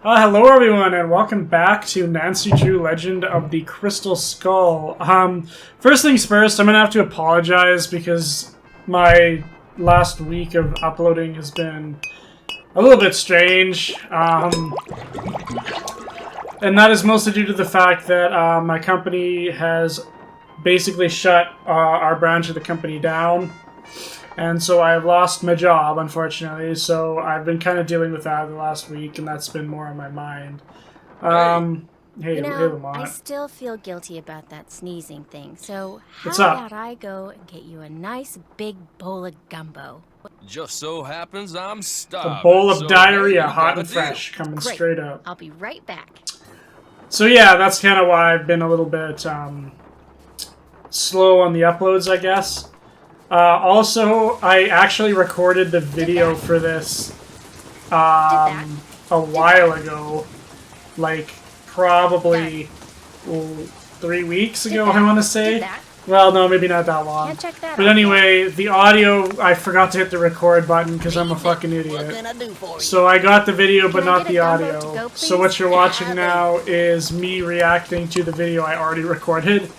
Hello everyone, and welcome back to Nancy Drew Legend of the Crystal Skull. First things first, I'm gonna have to apologize because my last week of uploading has been a little bit strange. And that is mostly due to the fact that my company has basically shut our branch of the company down. And so I've lost my job, unfortunately, so I've been kind of dealing with that the last week, and that's been more on my mind. Hey, Lamont. I still feel guilty about that sneezing thing, so how What's up? about I go and get you a nice big bowl of gumbo? Just so happens I'm A starving. bowl of so, diarrhea, hey, you hot got and a deal. fresh, coming Great. straight up. I'll be right back. So yeah, that's kind of why I've been a little bit slow on the uploads, I guess. Also, I actually recorded the video for this a while ago, like probably 3 weeks ago, I want to say. Well, no, maybe not that long. Can't check that But out anyway, the audio, I forgot to hit the record button because I'm a fucking idiot. So I got the video, but Can I not get the a gumbo audio. to go, So please? what you're watching now is me reacting to the video I already recorded.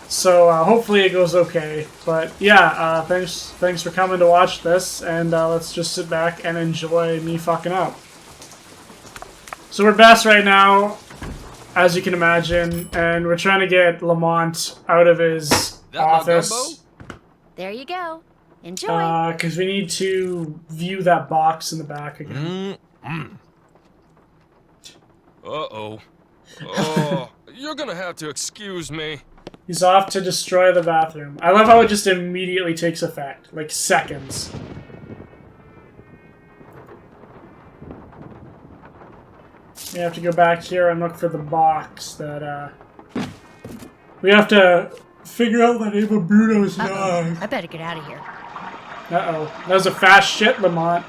So hopefully it goes okay. But yeah, thanks for coming to watch this, and let's just sit back and enjoy me fucking up. So we're Bess right now, as you can imagine, and we're trying to get Lamont out of his office. There you go. Enjoy. Because we need to view that box in the back again. Uh-oh. Oh, you're gonna have to excuse me. He's off to destroy the bathroom. I love how it just immediately takes effect. Like, seconds. We have to go back here and look for the box that, we have to figure out the name of Bruno's dog. I better get out of here. Uh-oh. That was a fast shit, Lamont.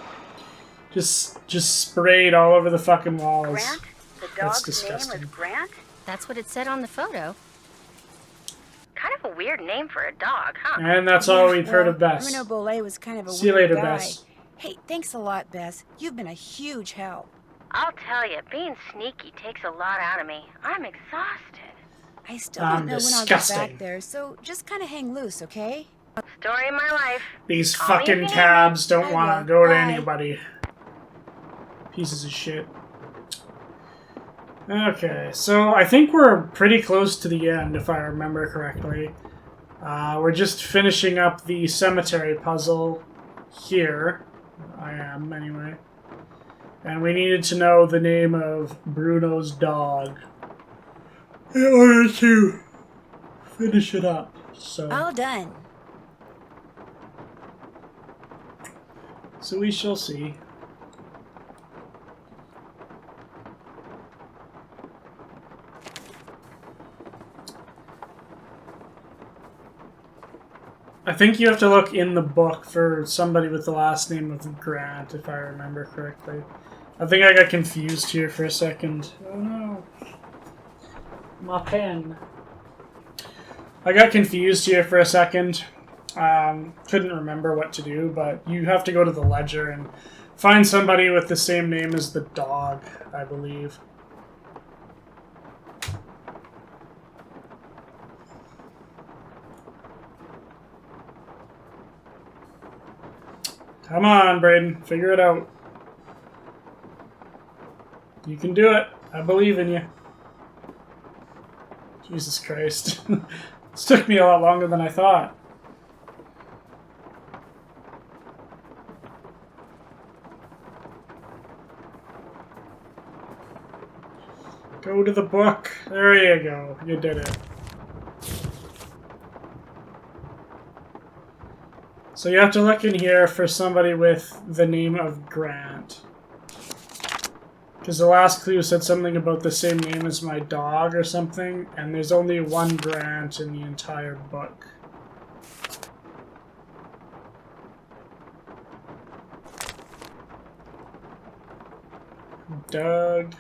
Just sprayed all over the fucking walls. Grant? The That's dog's disgusting. name was Grant? That's what it said on the photo. Kind of a weird name for a dog, huh? And that's all we've heard of Bess. Bruno Bollet was kind of a See you weird later, guy. Bess. Hey, thanks a lot, Bess. You've been a huge help. I'll tell you, being sneaky takes a lot out of me. I'm exhausted. I still don't know when I'll get disgusting. back there, so just kind of hang loose, okay? Story of my life. These Call me fucking again. cabs don't I want to will. go to Bye. anybody. Pieces of shit. Okay, so I think we're pretty close to the end, if I remember correctly. We're just finishing up the cemetery puzzle here. I am, anyway. And we needed to know the name of Bruno's dog in order to finish it up. So, All done. so we shall see. I think you have to look in the book for somebody with the last name of Grant, if I remember correctly. I think I got confused here for a second. Oh no. My pen. I got confused here for a second. Couldn't remember what to do, but you have to go to the ledger and find somebody with the same name as the dog, I believe. Come on, Braden. Figure it out. You can do it. I believe in you. Jesus Christ. This took me a lot longer than I thought. Go to the book. There you go. You did it. So you have to look in here for somebody with the name of Grant. Because the last clue said something about the same name as my dog or something, and there's only one Grant in the entire book. Doug.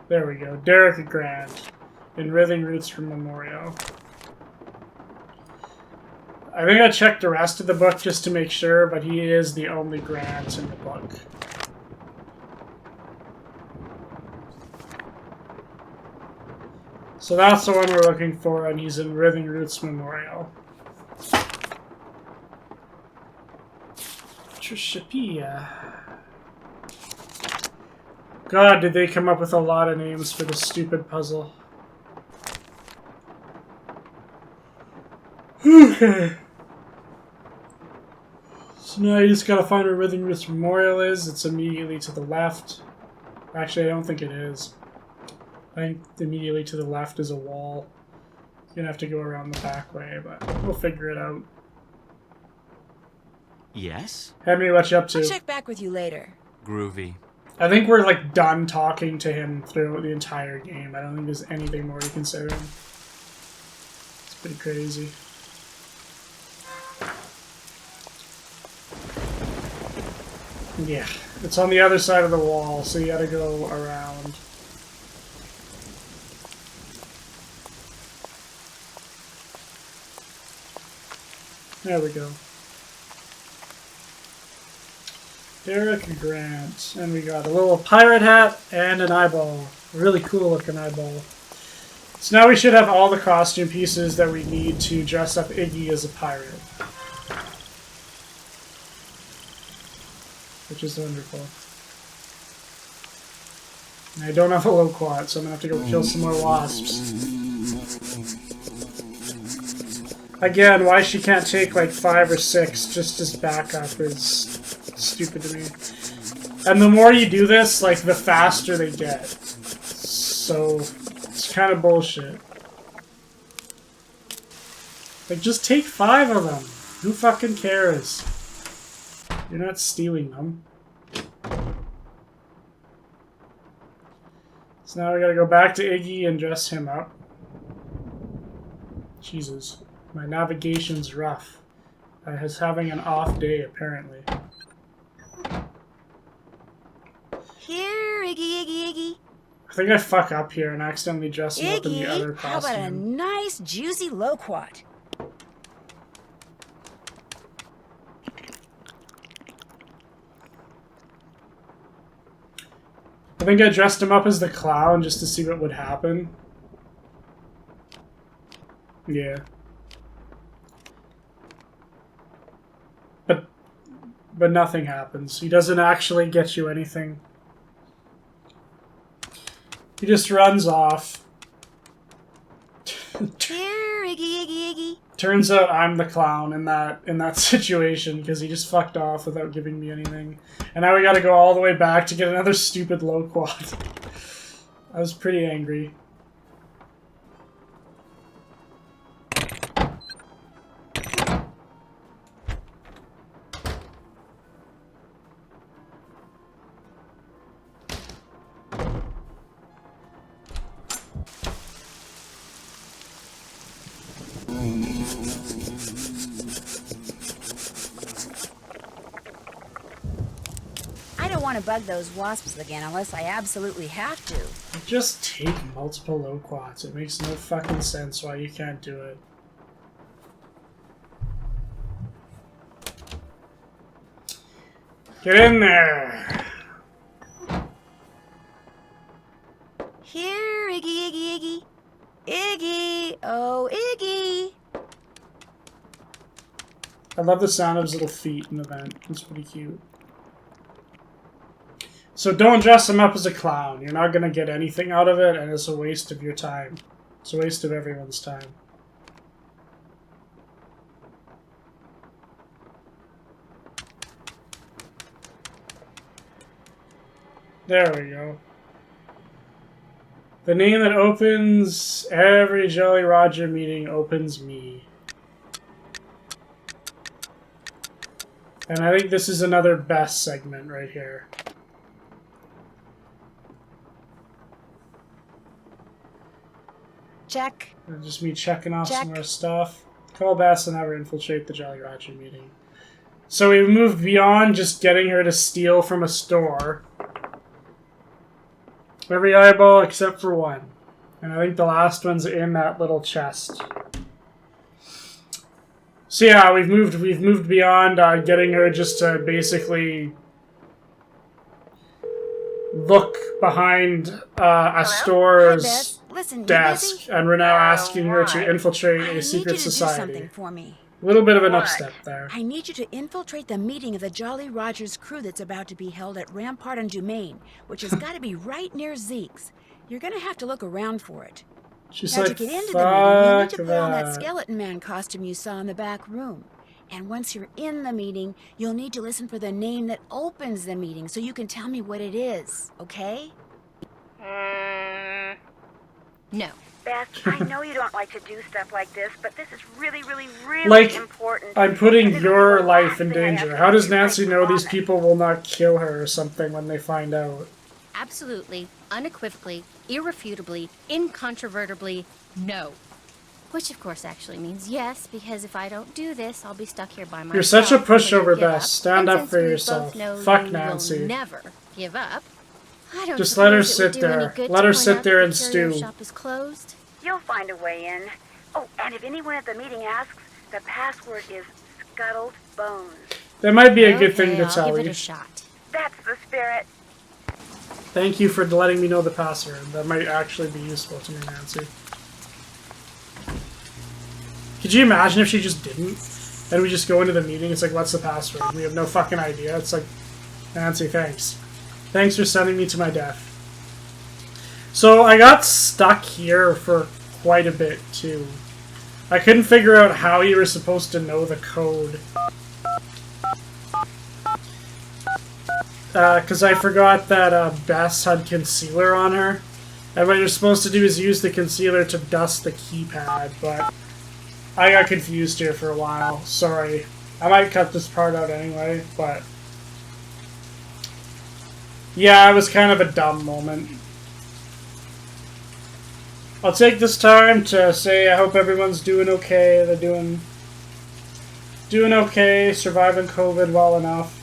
There we go. Derek Grant. In Writhing Roots from Memorial. I think I checked the rest of the book just to make sure, but he is the only Grant in the book. So that's the one we're looking for, and he's in Writhing Roots Memorial. Trishapia. God, did they come up with a lot of names for this stupid puzzle. Okay. So now you just gotta find where Writhing Roots Memorial is. It's immediately to the left. Actually, I don't think it is. I think immediately to the left is a wall. You're gonna have to go around the back way, but we'll figure it out. Yes? Henry, what you up to? I'll check back with you later. Groovy. I think we're like done talking to him throughout the entire game. I don't think there's anything more you can say to him. It's pretty crazy. Yeah, it's on the other side of the wall, so you gotta go around. There we go. Derek Grant. And we got a little pirate hat and an eyeball. Really cool looking eyeball. So now we should have all the costume pieces that we need to dress up Iggy as a pirate. Which is wonderful. And I don't have a low quad, so I'm gonna have to go kill some more wasps. Again, why she can't take like 5 or 6 just as backup is stupid to me. And the more you do this, like, the faster they get. So, it's kind of bullshit. Like, just take 5 of them. Who fucking cares? You're not stealing them. So now we gotta go back to Iggy and dress him up. Jesus. My navigation's rough. I was having an off day, apparently. Here, Iggy, Iggy, Iggy. I think I fuck up here and accidentally dress him up in the Iggy, other how about a costume. nice, juicy loquat? I think I dressed him up as the clown just to see what would happen. Yeah. But nothing happens. He doesn't actually get you anything. He just runs off. Here, Iggy, Iggy, Iggy. Turns out I'm the clown in that situation because he just fucked off without giving me anything. And now we gotta go all the way back to get another stupid low quad. I was pretty angry. I don't want to bug those wasps again unless I absolutely have to. Just take multiple low quads. It makes no fucking sense why you can't do it. Get in there! Here, Iggy, Iggy, Iggy. Iggy, oh, Iggy. I love the sound of his little feet in the vent. It's pretty cute. So don't dress him up as a clown. You're not gonna get anything out of it, and it's a waste of your time. It's a waste of everyone's time. There we go. The name that opens every Jolly Roger meeting opens me. And I think this is another Bess segment right here. Check. And just me checking off Check. some more stuff. Call Bess and have her infiltrate the Jolly Roger meeting. So we've moved beyond just getting her to steal from a store. Every eyeball except for one. And I think the last one's in that little chest. So yeah, we've moved beyond getting her just to basically look behind a Hi, store's Bess. Listen, you desk, busy? and we're now asking her to Why? infiltrate I a need you secret to do society. something for me. A little bit of an What? upstep there. I need you to infiltrate the meeting of the Jolly Rogers crew that's about to be held at Rampart and Dumaine, which has got to be right near Zeke's. You're gonna have to look around for it. She's Now, like, to get into the meeting, you'll need to fuck put on that that. skeleton man costume you saw in the back room. And once you're in the meeting, you'll need to listen for the name that opens the meeting so you can tell me what it is, okay? No. Bess, I know you don't like to do stuff like this, but this is really, really, really Like, important. I'm putting This is your the life last in thing I have danger. to How does do, I Nancy know these promise. people will not kill her or something when they find out? Absolutely, unequivocally, irrefutably, incontrovertibly, no. Which, of course, actually means yes, because if I don't do this, I'll be stuck here by myself. You're such a until you pushover, give Bess. up. Stand And up since for we yourself. both know Fuck you Nancy. will never give up. I don't Just let her suppose it would sit do any there. good Let to her point sit out there that and the curio stew. shop is closed. You'll find a way in. Oh, and if anyone at the meeting asks, the password is scuttled bones. That might be a good thing Okay, to I'll tell give it you. a shot. That's the spirit. Thank you for letting me know the password. That might actually be useful to me, Nancy. Could you imagine if she just didn't? And we just go into the meeting, it's like, what's the password? We have no fucking idea. It's like, Nancy, thanks. Thanks for sending me to my death. So I got stuck here for quite a bit, too. I couldn't figure out how you were supposed to know the code. Because I forgot that Bess had concealer on her. And what you're supposed to do is use the concealer to dust the keypad, but I got confused here for a while. Sorry. I might cut this part out anyway, but yeah, it was kind of a dumb moment. I'll take this time to say I hope everyone's doing okay. They're doing okay, surviving COVID well enough.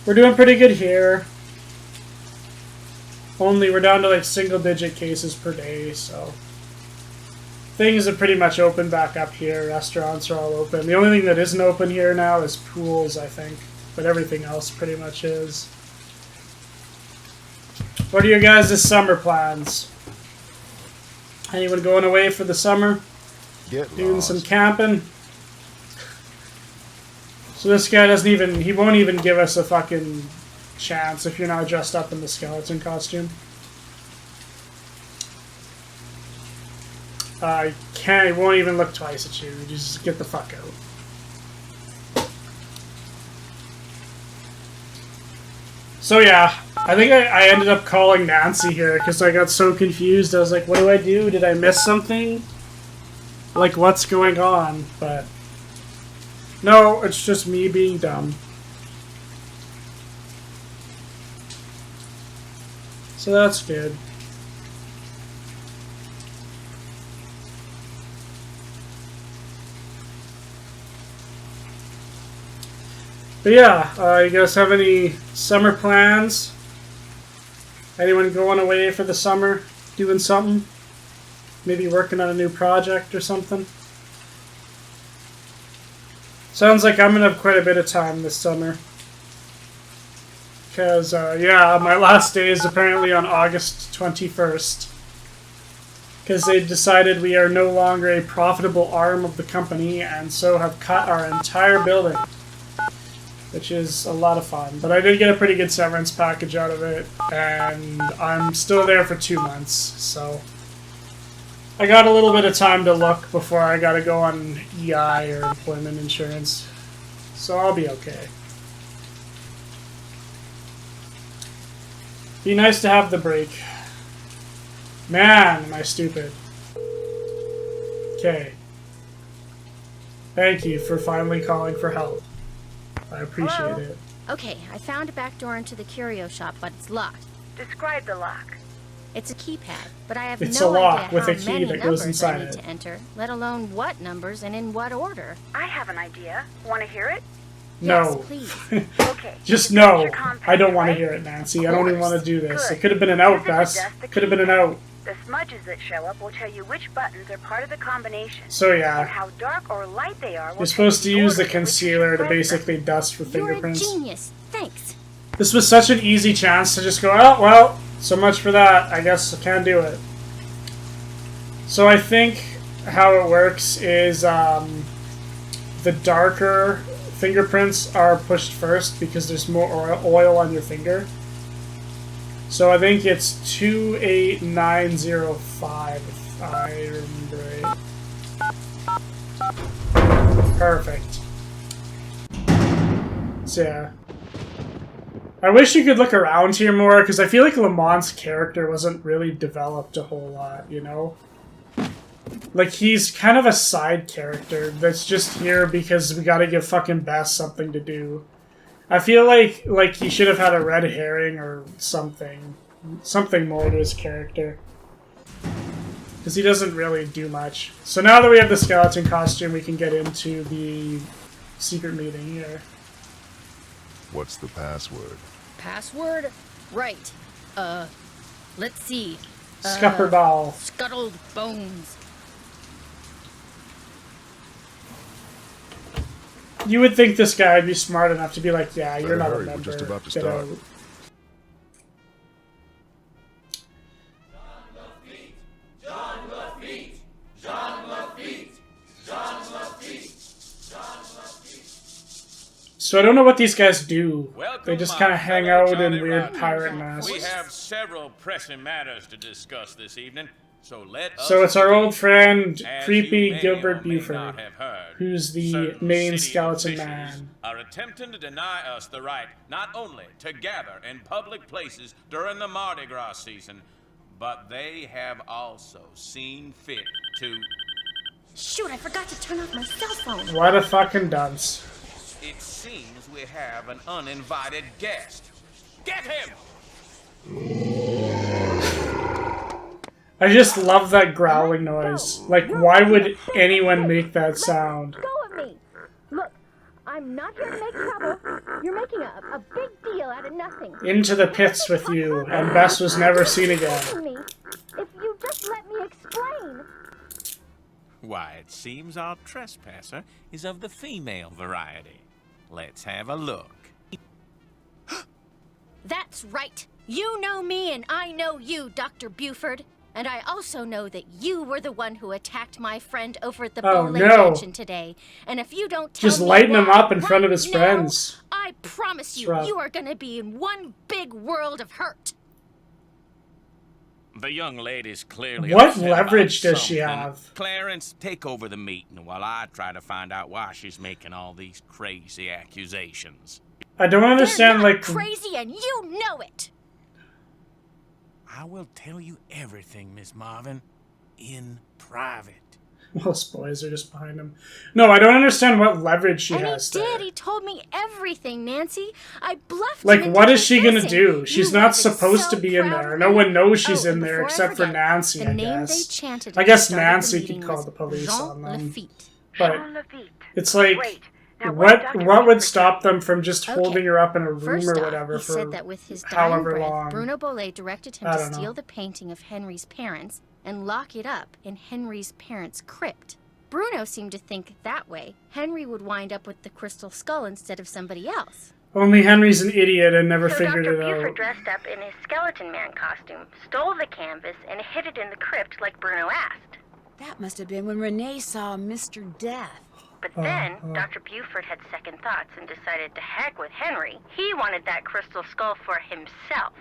We're doing pretty good here. Only we're down to like single-digit cases per day, so things have pretty much opened back up here. Restaurants are all open. The only thing that isn't open here now is pools, I think, but everything else pretty much is. What are your guys' summer plans? Anyone going away for the summer? Doing some camping? So this guy doesn't even, he won't even give us a fucking chance if you're not dressed up in the skeleton costume. He won't even look twice at you. Just get the fuck out. So yeah, I think I ended up calling Nancy here because I got so confused. I was like, what do I do? Did I miss something? Like, what's going on? But no, it's just me being dumb. So that's good. But yeah, you guys have any summer plans? Anyone going away for the summer? Doing something? Maybe working on a new project or something? Sounds like I'm going to have quite a bit of time this summer. Because, yeah, my last day is apparently on August 21st. Because they decided we are no longer a profitable arm of the company and so have cut our entire building. Which is a lot of fun. But I did get a pretty good severance package out of it, and I'm still there for 2 months, so I got a little bit of time to look before I gotta go on EI or employment insurance. So I'll be okay. Be nice to have the break. Man, am I stupid. Okay. Thank you for finally calling for help. I appreciate it. Okay, I found a back door into the curio shop, but it's locked. Describe the lock. It's a keypad, but I have It's no a lock idea with how a key many that goes numbers inside I need it. to enter, let alone what numbers and in what order. I have an idea. Want to hear it? No. Yes, please. Okay. Just That's no. your compact, I don't want to right? hear it, Nancy. I don't even want to do this. Good. It could have been an out, Use it to Bess. dust the Could have been an out. The smudges that show up will tell you which buttons are part of the combination. So And yeah, how dark or light they are will you're supposed to tell you use the order in which you concealer should to press them. basically dust for You're a fingerprints. genius. Thanks. This was such an easy chance to just go, oh, well, So much for that. I guess I can't do it. So I think how it works is the darker fingerprints are pushed first because there's more oil on your finger. So I think it's 28905 if I remember right. Perfect. So yeah. I wish you could look around here more, because I feel like Lamont's character wasn't really developed a whole lot, you know? Like, he's kind of a side character that's just here because we gotta give fucking Bess something to do. I feel like he should have had a red herring or something. Something more to his character. Because he doesn't really do much. So now that we have the skeleton costume, we can get into the secret meeting here. What's the password? Password? Right. Let's see. Scupperball. Scuttled bones. You would think this guy would be smart enough to be like, yeah, you're Better not hurry, a we're member. just about to Get start. out. So I don't know what these guys do. They just kind of hang out in weird pirate masks. We have several pressing matters to discuss this evening, so So it's our old friend, As creepy you may Gilbert or may Buford, not have heard, who's the certain main city skeleton officials man. are attempting to deny us the right not only to gather in public places during the Mardi Gras season, but they have also seen fit to... Shoot, I forgot to turn off my cell phone. What a fucking dunce. It seems we have an uninvited guest. Get him! I just love that growling noise. Like, why would anyone make that sound? Go of me. Look, I'm not here to make trouble. You're making a big deal out of nothing. Into the pits with you, and Bess was never seen again. Me, if you just let me explain. Why, it seems our trespasser is of the female variety. Let's have a look. That's right. You know me and I know you, Dr. Buford. And I also know that you were the one who attacked my friend over at the Oh, bowling no. mansion today. And if you don't tell Just me lighten him why up in front of his right now, friends. I promise you, Rough. you are gonna be in one big world of hurt. The young lady's clearly What upset leverage about does she something. have? Clarence, take over the meeting while I try to find out why she's making all these crazy accusations. I don't understand, They're like... not crazy and you know it. I will tell you everything, Miss Marvin, in private. Those boys are just behind him. No, I don't understand what leverage she And has he did. there. He told me everything, Nancy. I bluffed Like, him into what is she gonna confessing. do? She's You not would've been supposed so to be in proud there. of No me. one knows she's Oh, in and there before I except for forget, Nancy, the I name guess. they chanted I at guess the start of the Nancy could meeting call was the police Jean on them. Lafitte. But Jean Lafitte. it's like, Great. Now, what Dr. would Buford stop them from just Okay. holding her up in a room First or off, whatever he for said that with his dying however breath, long? Bruno Bollet directed him I to don't know. steal the painting of Henry's parents and lock it up in Henry's parents' crypt. Bruno seemed to think that way Henry would wind up with the crystal skull instead of somebody else. Only Henry's an idiot and never So figured Dr. it Buford out. dressed up in his skeleton man costume, stole the canvas, and hid it in the crypt like Bruno asked. That must have been when Renee saw Mr. Death. But then, Dr. Buford had second thoughts and decided to heck with Henry. He wanted that crystal skull for himself.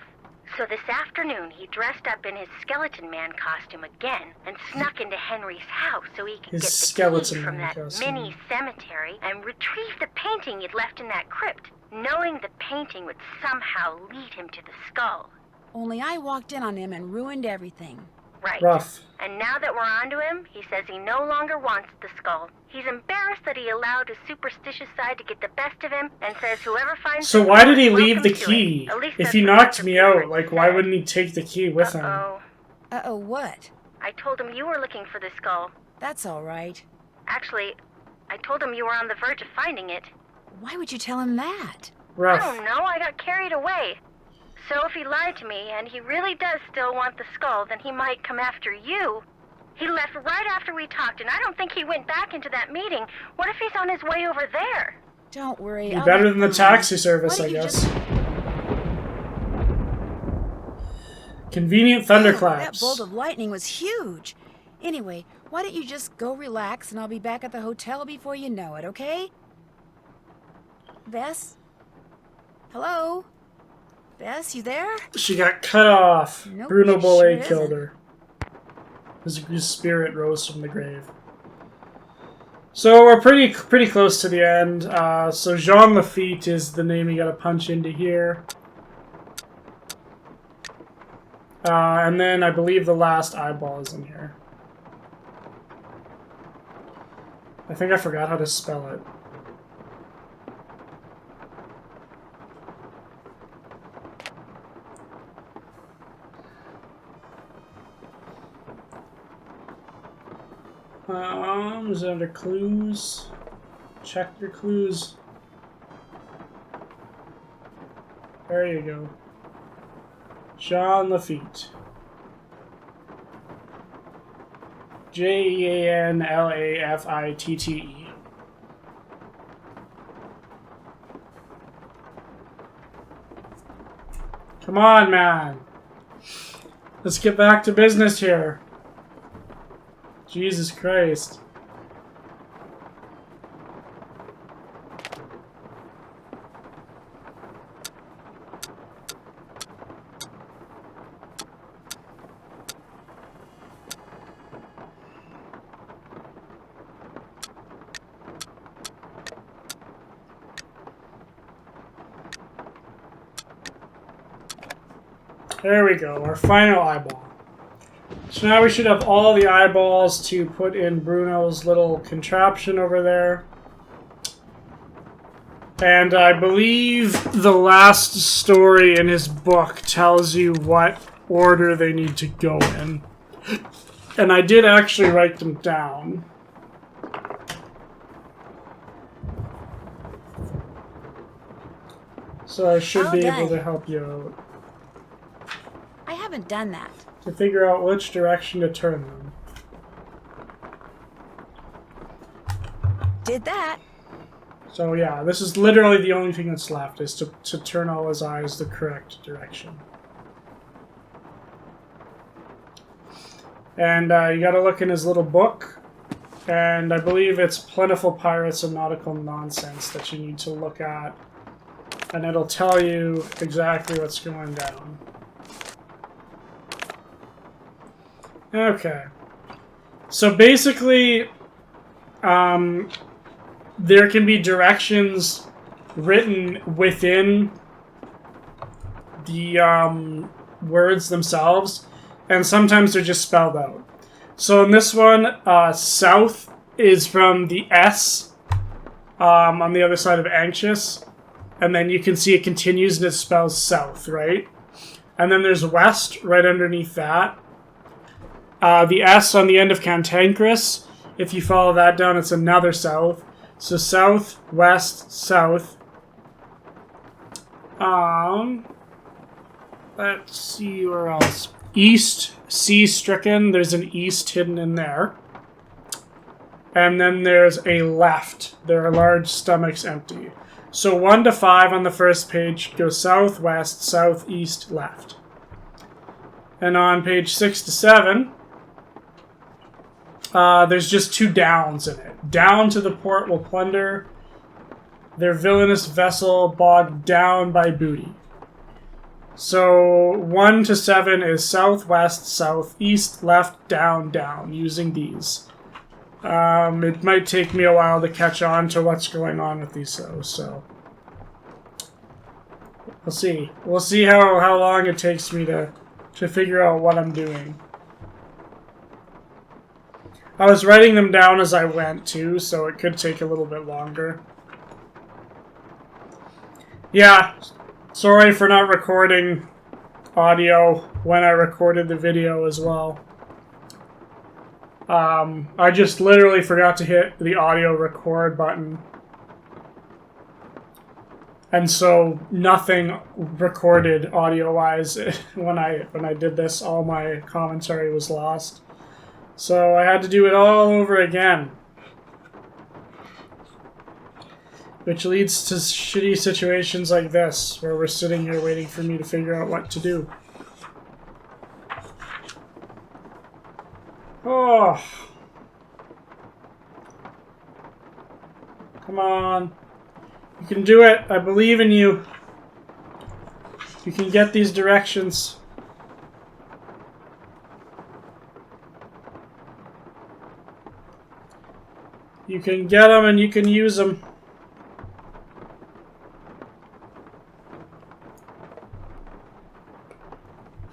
So this afternoon, he dressed up in his skeleton man costume again and snuck into Henry's house so he could His get the skeleton key from man that costume. mini cemetery and retrieve the painting he'd left in that crypt, knowing the painting would somehow lead him to the skull. Only I walked in on him and ruined everything. Right. Rough. And now that we're onto him, he says he no longer wants the skull. He's embarrassed that he allowed his superstitious side to get the best of him, and says whoever finds So the why skull did he is leave the welcome to key? it. At least If that's he what knocked Dr. me out, Buford like, why said. wouldn't he take the key with him? Uh-oh. Uh-oh, what? I told him you were looking for the skull. That's all right. Actually, I told him you were on the verge of finding it. Why would you tell him that? I Rough. don't know, I got carried away. So if he lied to me, and he really does still want the skull, then he might come after you. He left right after we talked, and I don't think he went back into that meeting. What if he's on his way over there? Don't worry. Be I'll better be than the fine. taxi service, Why I don't you guess. just- Convenient That thunderclaps. bolt of lightning was huge. Anyway, why don't you just go relax and I'll be back at the hotel before you know it, okay? Bess? Hello? Bess, you there? She got cut off. Nope, Bruno she Bollet sure killed isn't. her. His spirit rose from the grave. So we're pretty close to the end. So Jean Lafitte is the name you gotta punch into here. And then I believe the last eyeball is in here. I think I forgot how to spell it. Is it under clues? Check your clues. There you go. Jean Lafitte. Jeanlafitte. Come on, man. Let's get back to business here. Jesus Christ. There we go, our final eyeball. So now we should have all the eyeballs to put in Bruno's little contraption over there. And I believe the last story in his book tells you what order they need to go in. And I did actually write them down. So I should be able to help you out. I haven't done that. To figure out which direction to turn them. Did that. So yeah, this is literally the only thing that's left, is to turn all his eyes the correct direction. And you gotta look in his little book, and I believe it's Plentiful Pirates and Nautical Nonsense that you need to look at, and it'll tell you exactly what's going down. Okay. So basically, there can be directions written within the words themselves, and sometimes they're just spelled out. So in this one, south is from the S on the other side of anxious, and then you can see it continues and it spells south, right? And then there's west right underneath that. The S on the end of cantankerous, if you follow that down, it's another south. So south, west, south. Let's see where else. East, C stricken. There's an east hidden in there. And then there's a left. There are large stomachs empty. So 1 to 5 on the first page go south, west, south, east, left. And on page 6 to 7... there's just 2 downs in it. Down to the port will plunder their villainous vessel bogged down by booty. So 1 to 7 is south, west, south, east, left, down, down, using these. It might take me a while to catch on to what's going on with these though, so... We'll see. We'll see how long it takes me to figure out what I'm doing. I was writing them down as I went, too, so it could take a little bit longer. Yeah, sorry for not recording audio when I recorded the video as well. I just literally forgot to hit the audio record button. And so nothing recorded audio-wise when I did this. All my commentary was lost. So I had to do it all over again. Which leads to shitty situations like this, where we're sitting here waiting for me to figure out what to do. Oh. Come on. You can do it. I believe in you. You can get these directions. You can get them and you can use them.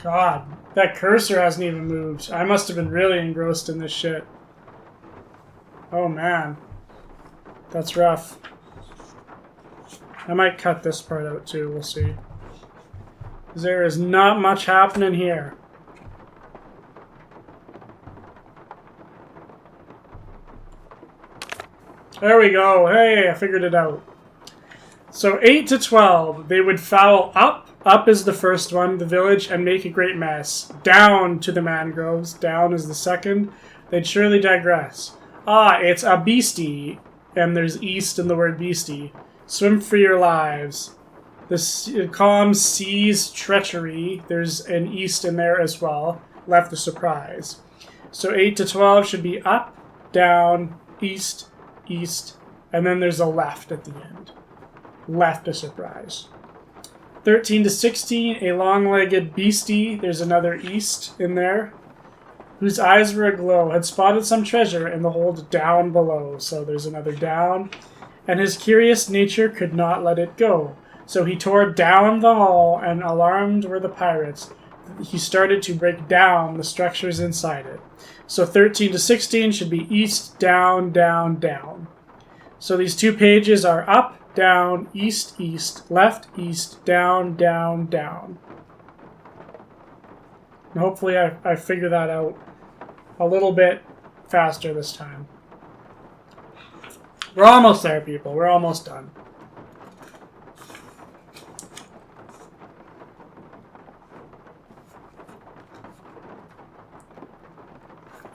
God, that cursor hasn't even moved. I must have been really engrossed in this shit. Oh man. That's rough. I might cut this part out too, we'll see. There is not much happening here. There we go. Hey, I figured it out. So 8 to 12, they would foul up. Up is the first one, the village, and make a great mess. Down to the mangroves. Down is the second. They'd surely digress. Ah, it's a beastie. And there's east in the word beastie. Swim for your lives. The column sees treachery. There's an east in there as well. Left a surprise. So 8 to 12 should be up, down, east, east, and then there's a left at the end. Left a surprise. 13 to 16, a long-legged beastie. There's another east in there. Whose eyes were aglow, had spotted some treasure in the hold down below. So there's another down. And his curious nature could not let it go. So he tore down the hall, and alarmed were the pirates. He started to break down the structures inside it. So 13 to 16 should be east, down, down, down. So these two pages are up, down, east, east, left, east, down, down, down. And hopefully I figure that out a little bit faster this time. We're almost there, people. We're almost done.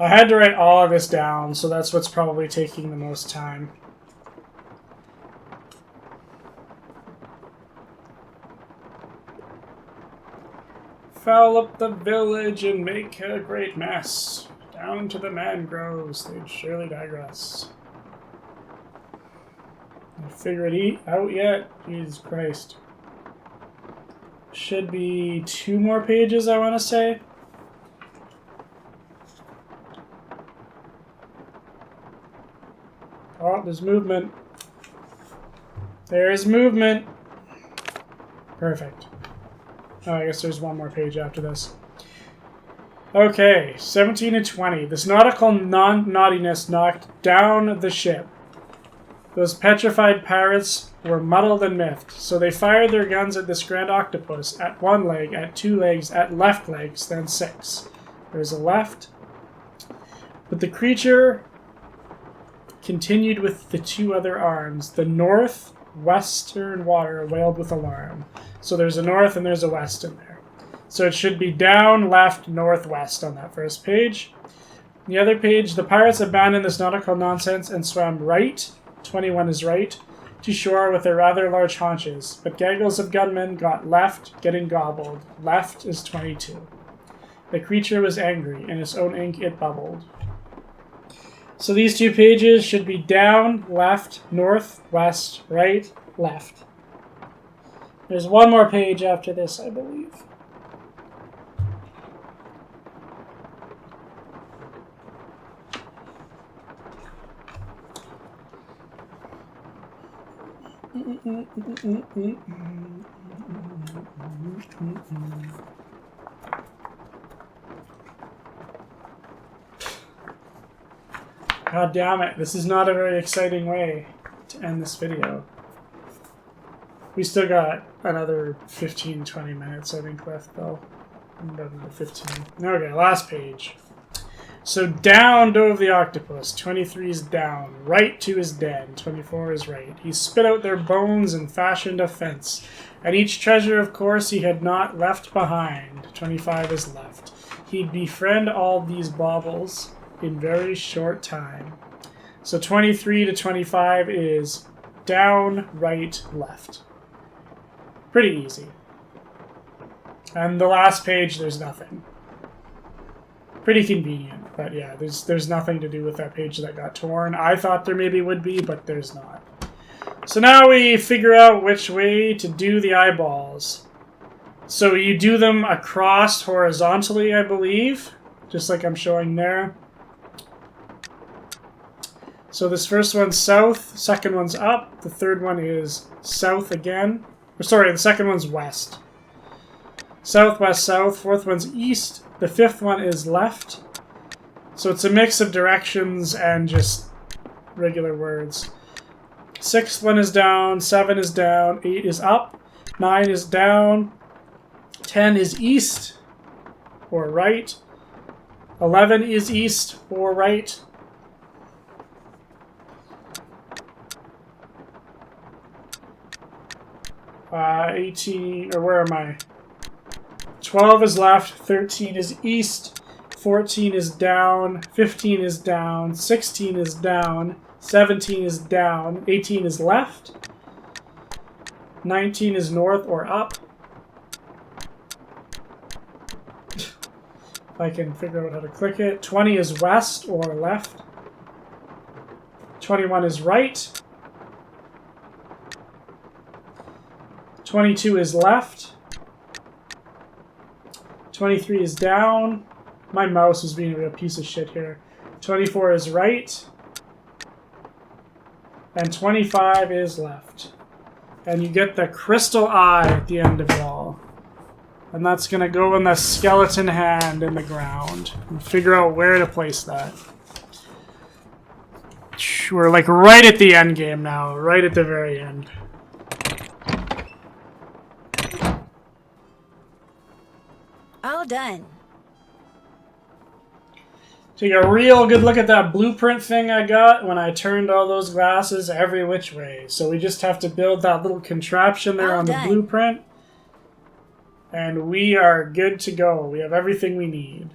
I had to write all of this down, so that's what's probably taking the most time. Foul up the village and make a great mess. Down to the mangroves, they'd surely digress. I figure it out yet? Jesus Christ. Should be 2 more pages, I want to say. Oh, there's movement. There's movement. Perfect. Oh, I guess there's 1 more page after this. Okay, 17 and 20. This nautical naughtiness knocked down the ship. Those petrified pirates were muddled and miffed, so they fired their guns at this grand octopus, at 1 leg, at 2 legs, at left legs, then 6. There's a left. But the creature continued with the 2 other arms. The northwestern water wailed with alarm. So there's a north and there's a west in there. So it should be down, left, northwest on that first page. The other page, the pirates abandoned this nautical nonsense and swam right, 21 is right, to shore with their rather large haunches. But gaggles of gunmen got left, getting gobbled. Left is 22. The creature was angry. In its own ink it bubbled. So these 2 pages should be down, left, north, west, right, left. There's 1 more page after this, I believe. God damn it, this is not a very exciting way to end this video. We still got another 15-20 minutes, I think, left, though. Another 15. Okay, last page. So down dove the octopus. 23 is down. Right to his den. 24 is right. He spit out their bones and fashioned a fence. And each treasure, of course, he had not left behind. 25 is left. He'd befriend all these baubles in very short time. So 23 to 25 is down, right, left. Pretty easy. And the last page, there's nothing. Pretty convenient. But yeah, there's nothing to do with that page that got torn. I thought there maybe would be, but there's not. So now we figure out which way to do the eyeballs. So you do them across horizontally, I believe, just like I'm showing there. So this first one's south, second one's up, the third one is south again. Or sorry, the second one's west. South, west, south, fourth one's east, the fifth one is left. So it's a mix of directions and just regular words. Sixth one is down, 7 is down, 8 is up, 9 is down, 10 is east or right, 11 is east or right, 18, or where am I? 12 is left, 13 is east, 14 is down, 15 is down, 16 is down, 17 is down, 18 is left, 19 is north or up. If I can figure out how to click it. 20 is west or left. 21 is right. 22 is left. 23 is down. My mouse is being a real piece of shit here. 24 is right. And 25 is left. And you get the crystal eye at the end of it all. And that's going to go in the skeleton hand in the ground. And figure out where to place that. We're like right at the end game now. Right at the very end. All done. Take a real good look at that blueprint thing I got when I turned all those glasses every which way. So we just have to build that little contraption there on the blueprint. And we are good to go. We have everything we need.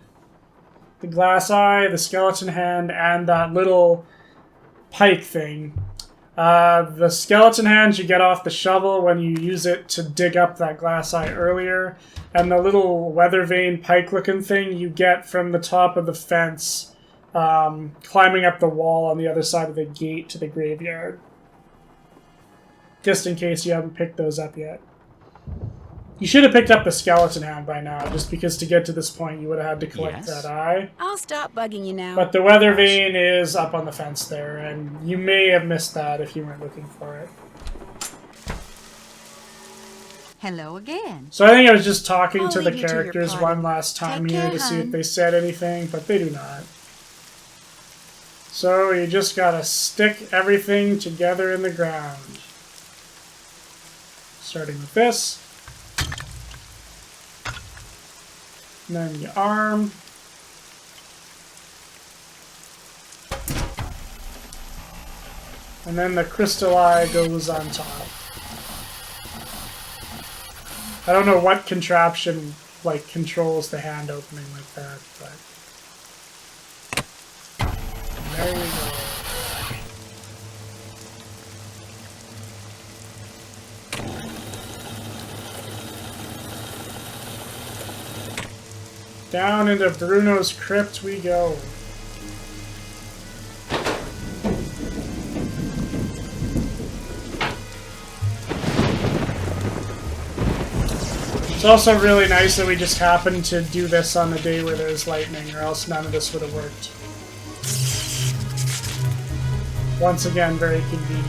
The glass eye, the skeleton hand, and that little pike thing. The skeleton hand you get off the shovel when you use it to dig up that glass eye earlier. And the little weather vane pike looking thing you get from the top of the fence, climbing up the wall on the other side of the gate to the graveyard. Just in case you haven't picked those up yet. You should have picked up the skeleton hand by now, just because to get to this point you would have had to collect that eye. I'll stop bugging you now. But the weather vane is up on the fence there, and you may have missed that if you weren't looking for it. Hello again. So I think I was just talking to the leave you to your characters party. one last time Take here care, to see hon. if they said anything, but they do not. So you just gotta stick everything together in the ground. Starting with this. And then your arm. And then the crystal eye goes on top. I don't know what contraption like controls the hand opening like that, but there we go. Down into Bruno's crypt we go. It's also really nice that we just happened to do this on the day where there's lightning, or else none of this would have worked. Once again, very convenient.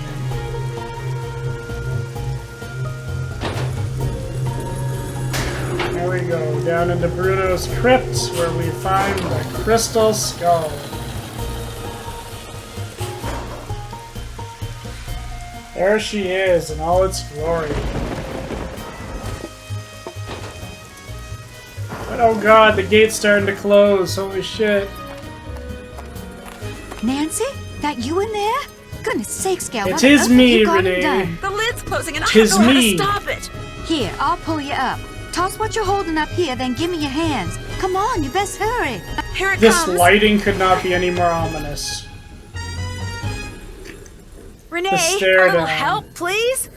There we go, down into Bruno's crypt, where we find the crystal skull. There she is, in all its glory. But oh god, the gate's starting to close, holy shit. Nancy? That you in there? Goodness sakes, Gal. It is me, Renee. Done? The lid's closing and I Tis don't know me. how to stop it. Here, I'll pull you up. Toss what you're holding up here, then give me your hands. Come on, you best hurry. Here it This comes. lighting could not be any more ominous. Renee, The a stare little down. help, please?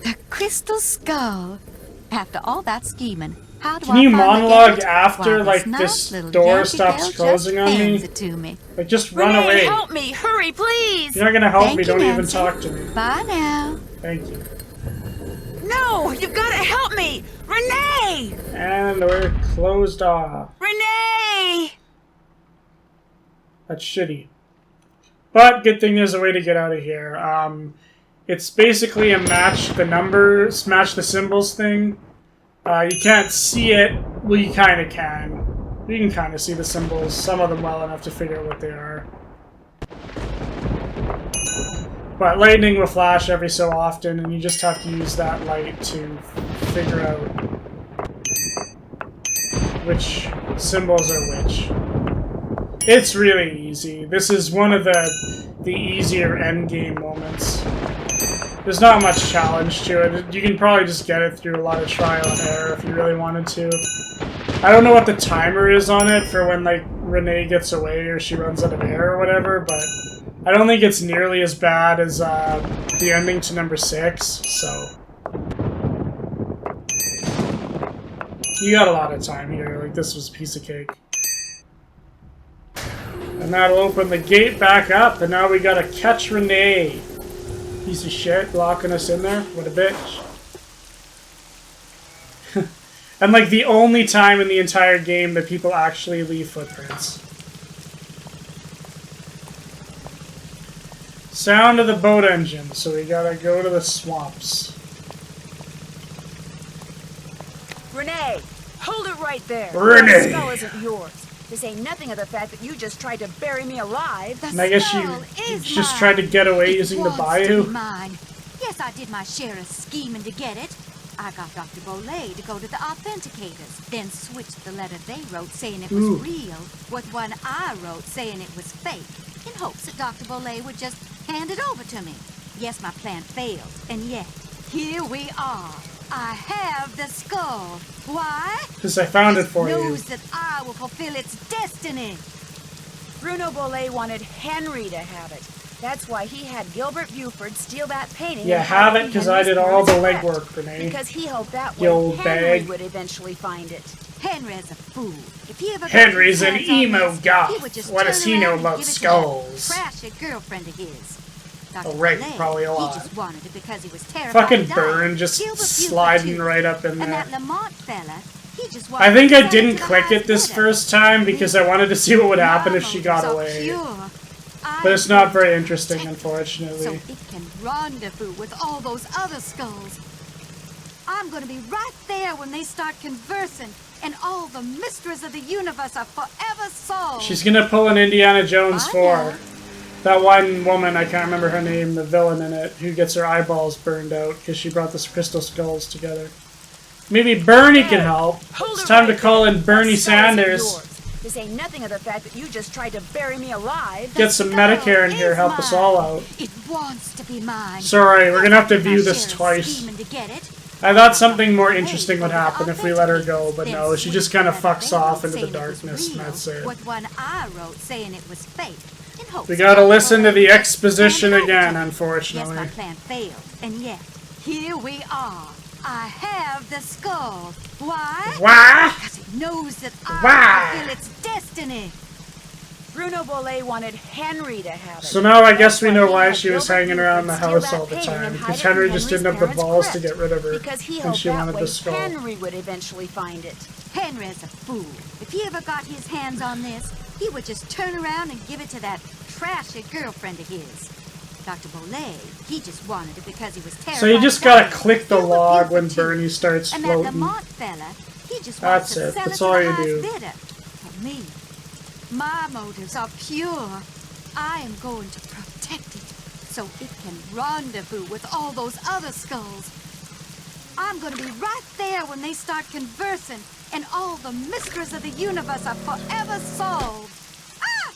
The crystal skull. After all that scheming, How do Can I you finally monologue get it? after, Why, like, nice this little door Yankee stops girl closing just on me? hands it to me. Like, just run Renee, away. help me! Hurry, please! If you're not gonna help Thank me, you, don't even Nancy. talk to me. Bye now. Thank you. No! You've got to help me! Renee! And we're closed off. Renee! That's shitty. But good thing there's a way to get out of here. It's basically a match the symbols thing. You can't see it. Well, you kind of can. You can kind of see the symbols, some of them well enough to figure out what they are. But lightning will flash every so often, and you just have to use that light to figure out which symbols are which. It's really easy. This is one of the easier endgame moments. There's not much challenge to it. You can probably just get it through a lot of trial and error if you really wanted to. I don't know what the timer is on it for when, like, Renee gets away or she runs out of air or whatever, but I don't think it's nearly as bad as the ending to number 6, so... You got a lot of time here. Like, this was a piece of cake. And that'll open the gate back up, and now we gotta catch Renee. Piece of shit, locking us in there. What a bitch. And, like, the only time in the entire game that people actually leave footprints. Sound of the boat engine, so we gotta go to the swamps. Renee! Hold it right there! Renee! The skull isn't yours. To say nothing of the fact that you just tried to bury me alive. The And I guess skull you is just mine. tried to get away It using the wants to bayou. be mine. Yes, I did my share of scheming to get it. I got Dr. Bolay to go to the authenticators, then switched the letter they wrote saying it was Ooh. real with one I wrote saying it was fake, in hopes that Dr. Bolay would just hand it over to me. Yes, my plan failed, and yet, here we are. I have the skull. Why? Because I found it for you. Knows that I will fulfill its destiny. Bruno Bollet wanted Henry to have it. That's why he had Gilbert Buford steal that painting. Yeah, and have hide it in because I Henry's did all the parents' legwork, crypt. Renee. Because he hoped that You way old Henry bag. would eventually find it. Henry's a fool. If he ever got Henry's his an hands on emo this, goth. he would just What does turn he know around and about give it to skulls? that trashy girlfriend of his. Dr. Oh, right, Bolay, probably a lot. He just wanted it because he was terrified Fucking to die. Burn just Gilbert Buford, sliding too. right up in And there. that Lamont fella, he just I wanted think to I sell didn't to the click it highest this bidder. first time because I wanted to see what would happen if she got My away. motives are pure. But it's not very interesting, So unfortunately. it can rendezvous with all those other skulls. I'm gonna be right there when they start conversing, and all the mysteries of the universe are forever solved. She's gonna pull an Indiana Jones I 4. know. That one woman, I can't remember her name, the villain in it, who gets her eyeballs burned out because she brought the crystal skulls together. Maybe Bernie can help. Hold It's it time to right call there. in Bernie The skull isn't Sanders. yours. To say nothing of the fact that you just tried to bury me alive. Get some Medicare in here, help us all out. It wants to be mine. Sorry, we're gonna have to view My this share of twice. scheming to get it. I thought something more interesting would happen if we let her go, but no, she just kind of fucks off into the darkness, and that's it. With one I wrote saying it was fake. In hopes We that gotta Dr. listen to Bolay the would exposition hand it over again, to me. unfortunately. Yes, my plan failed, and yet, here we are. I have the skull. Why? Why? Because it knows that I Why? fulfill its destiny. Bruno Bollet wanted Henry to have it. So now I guess That's we why know he why had she was Gilbert hanging around the Buford steal house that all the painting time, and because hide it Henry in just Henry's didn't have the parents' balls to crypt. get rid of her, Because he and hoped she that wanted way the skull. Henry would eventually find it. Henry's a fool. If he ever got his hands on this, he would just turn around and give it to that trashy girlfriend of his. Dr. Bolay, he just wanted it because he was terrified. So you just to gotta die. click the Gilbert log when Buford, too. Bernie starts And that floating. Lamont fella, he just That's wants to it. sell That's it to all the you highest do. bidder. For me, my motives are pure. I am going to protect it so it can rendezvous with all those other skulls. I'm going to be right there when they start conversing, and all the mysteries of the universe are forever solved. Ah!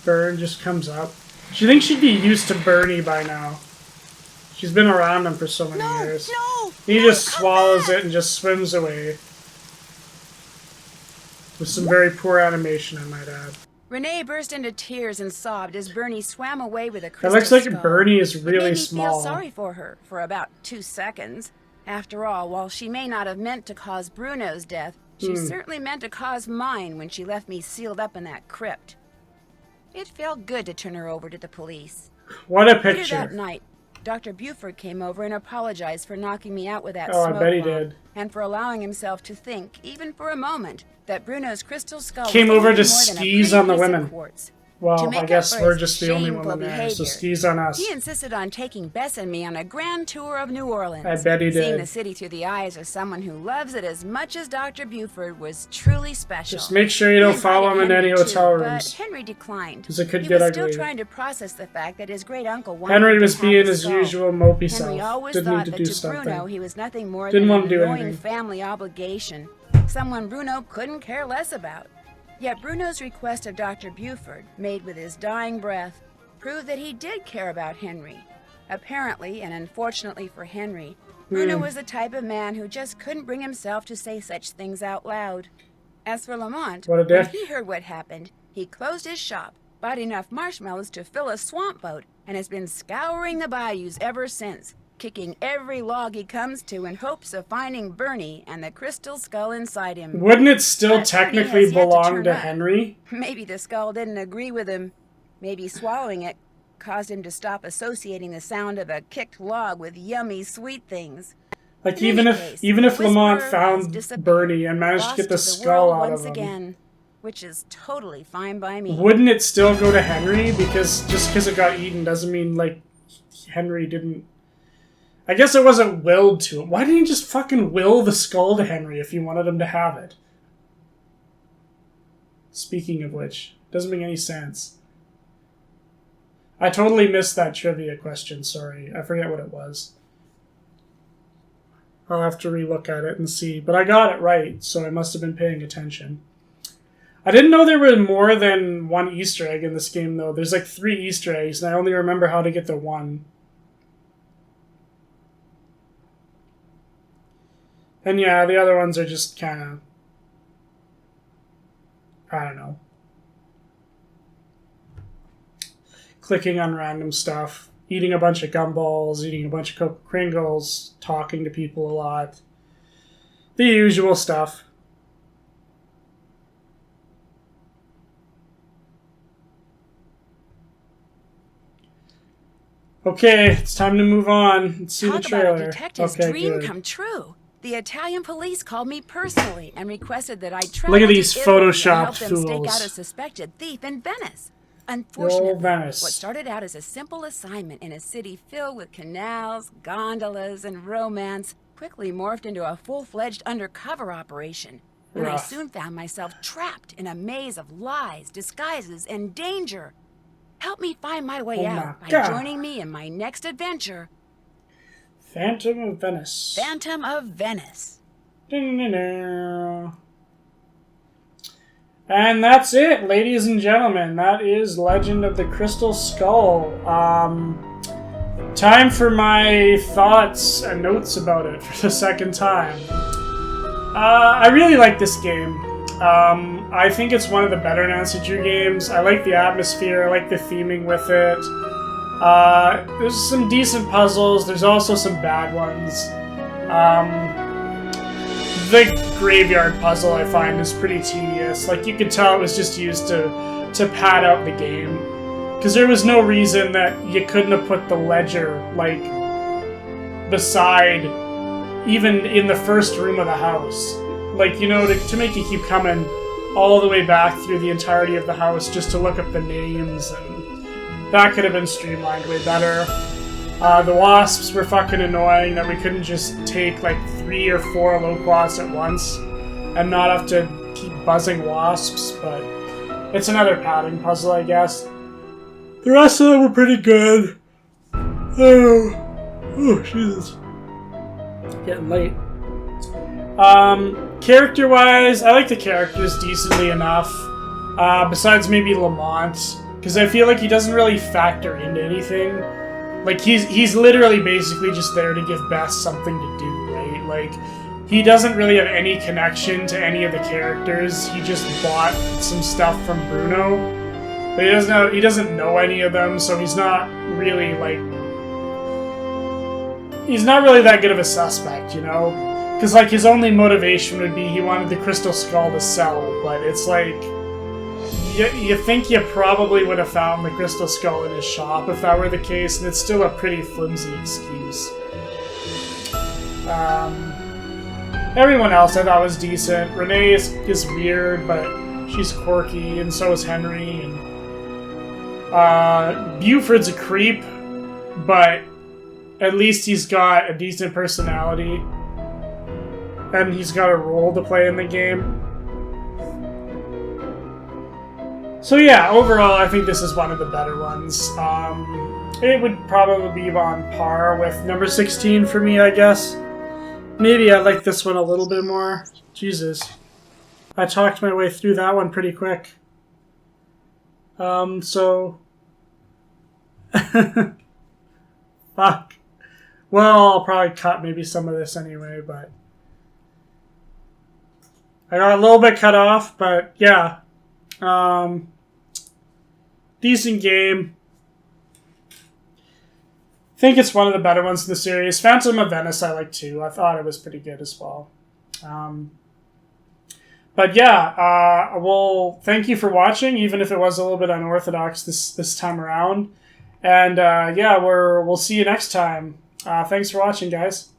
Bern just comes up. She thinks she'd be used to Bernie by now. She's been around him for so many years. No! He no, just come swallows back! it and just swims away. With some very poor animation, I might add. Renee burst into tears and sobbed as Bernie swam away with a It crystal looks like skull. Bernie is It really made me small. feel sorry for her for about 2 seconds. After all, while she may not have meant to cause Bruno's death, she certainly meant to cause mine when she left me sealed up in that crypt. It felt good to turn her over to the police. What a Later picture. that night, Dr. Buford came over and apologized for knocking me out with that Oh, I smoke bet he bomb, did. and for allowing himself to think, even for a moment, that Bruno's crystal skull Came was over nothing to more than a skis pretty on the piece of women. quartz. To Well, make I up guess for we're his just the only shameful women there, so behavior, skis on us. He insisted on taking Bess and me on a grand tour of New Orleans. I bet he Seeing did. the city through the eyes of someone who loves it as much as Dr. Buford was truly special. Just make sure you don't He follow him in invited any Henry hotel too, rooms. But Henry declined. Because it could He get was ugly. still trying to process the fact that his great uncle wanted Henry him was to being have the his skull. usual mopey Henry self. always Didn't thought need to that do to something. Bruno he was nothing more Didn't than want an to do annoying anything. family obligation, someone Bruno couldn't care less about. Yet Bruno's request of Dr. Buford, made with his dying breath, proved that he did care about Henry. Apparently, and unfortunately for Henry, Bruno was the type of man who just couldn't bring himself to say such things out loud. As for Lamont, What a when dick. he heard what happened, he closed his shop, bought enough marshmallows to fill a swamp boat, and has been scouring the bayous ever since, kicking every log he comes to in hopes of finding Bernie and the crystal skull inside him. Wouldn't it still But Bernie technically has yet to belong turn to up. Henry? Maybe the skull didn't agree with him. Maybe swallowing it caused him to stop associating the sound of a kicked log with yummy sweet things. Like, In even any if case, even if the Lamont Whisperer has found disappeared, Bernie and managed to lost get the the skull world out once of him, again, which is totally fine by me. wouldn't it still go to Henry? Because just because it got eaten doesn't mean, like, Henry didn't... I guess it wasn't willed to him. Why didn't he just fucking will the skull to Henry if he wanted him to have it? Speaking of which, doesn't make any sense. I totally missed that trivia question, sorry. I forget what it was. I'll have to relook at it and see. But I got it right, so I must have been paying attention. I didn't know there were more than one Easter egg in this game, though. There's like 3 Easter eggs, and I only remember how to get the 1. And yeah, the other ones are just kind of... I don't know. Clicking on random stuff. Eating a bunch of gumballs, eating a bunch of Coke Pringles, talking to people a lot. The usual stuff. Okay, it's time to move on. Let's see Talk the trailer. about a detective's Okay, dream good. come true. The Italian police called me personally and requested that I travel Look at to these Italy and Photoshop help them stake fools. out a suspected thief in Venice. Unfortunately, Old Venice. what started out as a simple assignment in a city filled with canals, gondolas, and romance quickly morphed into a full-fledged undercover operation. And I Rough. soon found myself trapped in a maze of lies, disguises, and danger. Help me find my way Oh out my by God. joining me in my next adventure, Phantom of Venice. Phantom of Venice. And that's it, ladies and gentlemen. That is Legend of the Crystal Skull. Time for my thoughts and notes about it for the second time. I really like this game. I think it's one of the better Nancy Drew games. I like the atmosphere, I like the theming with it. There's some decent puzzles, there's also some bad ones. The graveyard puzzle, I find, is pretty tedious. Like, you could tell it was just used to pad out the game. Because there was no reason that you couldn't have put the ledger, like, beside, even in the first room of the house. Like, you know, to make you keep coming all the way back through the entirety of the house just to look up the names, and that could have been streamlined way better. The wasps were fucking annoying, that we couldn't just take like 3 or 4 loquats at once and not have to keep buzzing wasps, but it's another padding puzzle, I guess. The rest of them were pretty good. Oh, Jesus. Getting late. Character-wise, I like the characters decently enough. Besides maybe Lamont, because I feel like he doesn't really factor into anything. Like, he's literally basically just there to give Bess something to do, right? Like, he doesn't really have any connection to any of the characters. He just bought some stuff from Bruno, but he doesn't know any of them, so he's not really, like, he's not really that good of a suspect, you know? Because, like, his only motivation would be he wanted the Crystal Skull to sell, but it's like... You think you probably would have found the Crystal Skull in his shop if that were the case, and it's still a pretty flimsy excuse. Everyone else I thought was decent. Renee is weird, but she's quirky, and so is Henry. And Buford's a creep, but at least he's got a decent personality, and he's got a role to play in the game. So yeah, overall, I think this is one of the better ones. It would probably be on par with number 16 for me, I guess. Maybe I like this one a little bit more. Jesus. I talked my way through that one pretty quick. So... Fuck. Well, I'll probably cut maybe some of this anyway, but... I got a little bit cut off, but yeah. Decent game. I think it's one of the better ones in the series. Phantom of Venice I like too. I thought it was pretty good as well. But yeah, well, thank you for watching, even if it was a little bit unorthodox this time around. And yeah, we'll see you next time. Thanks for watching, guys.